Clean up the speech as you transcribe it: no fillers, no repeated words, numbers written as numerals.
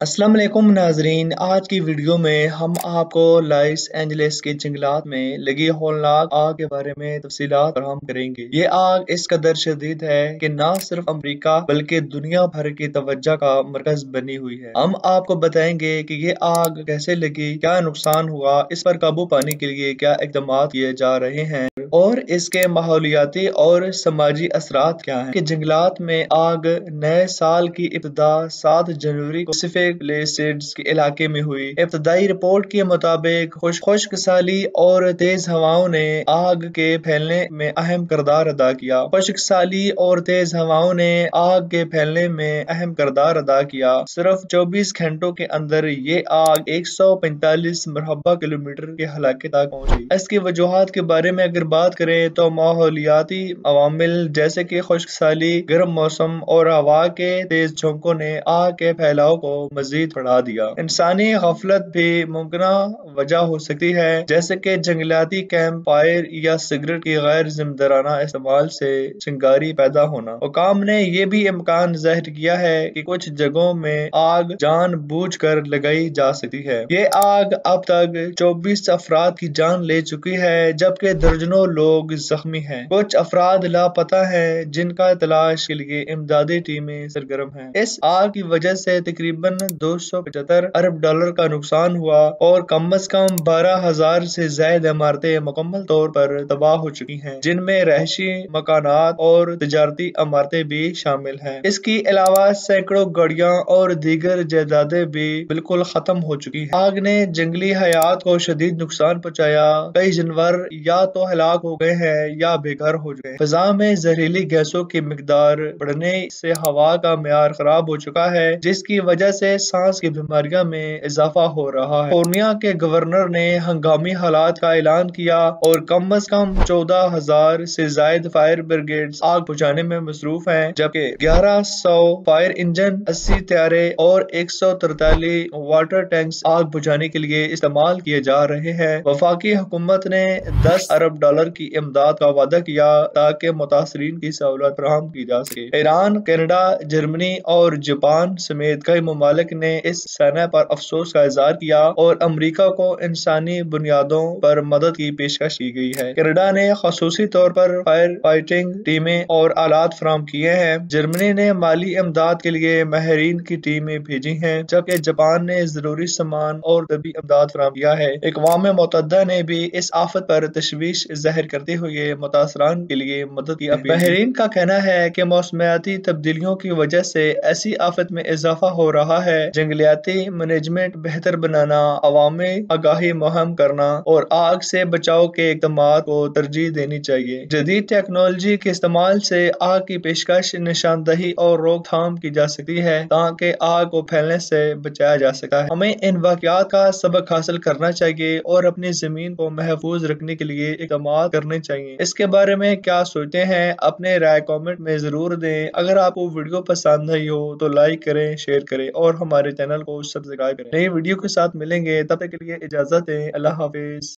अस्सलाम वालेकुम नाजरीन। आज की वीडियो में हम आपको लॉस एंजलिस के जंगलात में लगी हौलनाक आग के बारे में तफसीलात फराहम करेंगे। ये आग इस कदर शदीद है कि न सिर्फ अमरीका बल्कि दुनिया भर की तवज्जो का मरकज बनी हुई है। हम आपको बताएंगे कि ये आग कैसे लगी, क्या नुकसान हुआ, इस पर काबू पाने के लिए क्या इकदाम किए जा रहे हैं और इसके माहौलियाती और समाजी असरात क्या हैं। कि जंगलात में आग नए साल की इब्तिदा 7 जनवरी को प्लेसिड्स के इलाके में हुई। इब्तदाई रिपोर्ट के मुताबिक खुश्क साली और तेज हवाओं ने आग के फैलने में अहम किरदार अदा किया। खुश्क साली और तेज हवाओं ने आग के फैलने में अहम किरदार अदा किया। सिर्फ 24 घंटों के अंदर ये आग 145 मरहबा किलोमीटर के इलाके तक पहुंची। इसकी वजूहात के बारे में अगर बात करें तो माहौलियाती अवामिल जैसे कि खुश्क साली, गर्म मौसम और हवा के तेज झोंकों ने आग के फैलाव को मजीद बढ़ा दिया। इंसानी गफलत भी मुमकिना वजह हो सकती है, जैसे कि जंगलाती कैंप फायर या सिगरेट की गैर जिम्मेदाराना इस्तेमाल से चिंगारी पैदा होना। हुकाम ने यह भी इम्कान जाहिर किया है कि कुछ जगहों में आग जानबूझकर लगाई जा सकती है। ये आग अब तक 24 अफराद की जान ले चुकी है, जबकि दर्जनों लोग जख्मी हैं। कुछ अफराद लापता हैं, जिनका तलाश के लिए इमदादी टीमें सरगर्म हैं। इस आग की वजह से तकरीबन 275 अरब डॉलर का नुकसान हुआ और कम अज कम 12,000 से ज्यादा इमारतें मुकम्मल तौर पर तबाह हो चुकी हैं, जिनमें रहशी मकानात और तजारती इमारतें भी शामिल हैं। इसके अलावा सैकड़ों गाड़ियां और दीगर जायदादें भी बिल्कुल खत्म हो चुकी हैं। आग ने जंगली हयात को शदीद नुकसान पहुंचाया। कई जानवर या तो हलाक हो गए हैं या बेघर हो गए। फिजा में जहरीली गैसों की मिकदार बढ़ने से हवा का मेयार खराब हो चुका है, जिसकी वजह से सांस की बीमारियों में इजाफा हो रहा है। पूर्णिया के गवर्नर ने हंगामी हालात का ऐलान किया और कम अज कम 14,000 से जायद फायर ब्रिगेड्स आग बुझाने में मसरूफ हैं, जबकि 1100 फायर इंजन, 80 तैयारे और 143 वाटर टैंक्स आग बुझाने के लिए इस्तेमाल किए जा रहे हैं। वफाकी हुकूमत ने 10 अरब डॉलर की इमदाद का वादा किया ताकि मुतासरीन की सहूलत फराहम की जा सके। ईरान, कनाडा, जर्मनी और जापान समेत कई ममालिक ने इस सनह पर अफसोस का इजहार किया और अमरीका को इंसानी बुनियादों पर मदद की पेशकश की गई है। कनाडा ने खसूसी तौर पर फायर फाइटिंग टीमें और आलात फराहम किए हैं। जर्मनी ने माली इमदाद के लिए माहिरीन की टीमें भेजी हैं, जबकि जापान ने जरूरी सामान और तबी इमदाद फराहम किया है। अक़वाम मुत्तहिदा ने भी इस आफत पर तशवीश जाहिर करते हुए मुतासरान के लिए मदद की अपील। माहिरीन का कहना है कि मौसमियाती तब्दीलियों की वजह से ऐसी आफत में इजाफा हो रहा है। जंगलियाती मैनेजमेंट बेहतर बनाना, अवामी आगाही मुहम करना और आग से बचाव के इक़दामात को तरजीह देनी चाहिए। जदीद टेक्नोलॉजी के इस्तेमाल से आग की पेशकश, निशानदही और रोकथाम की जा सकती है ताकि आग को फैलने से बचाया जा सका है। हमें इन वाक़यात का सबक हासिल करना चाहिए और अपनी जमीन को महफूज रखने के लिए इक़दाम करने चाहिए। इसके बारे में क्या सोचते हैं, अपने राय कमेंट में जरूर दें। अगर आपको वीडियो पसंद आई हो तो लाइक करें, शेयर करें और हमारे चैनल को सब्सक्राइब करें। नई वीडियो के साथ मिलेंगे, तब तक के लिए इजाजत दें। अल्लाह हाफिज।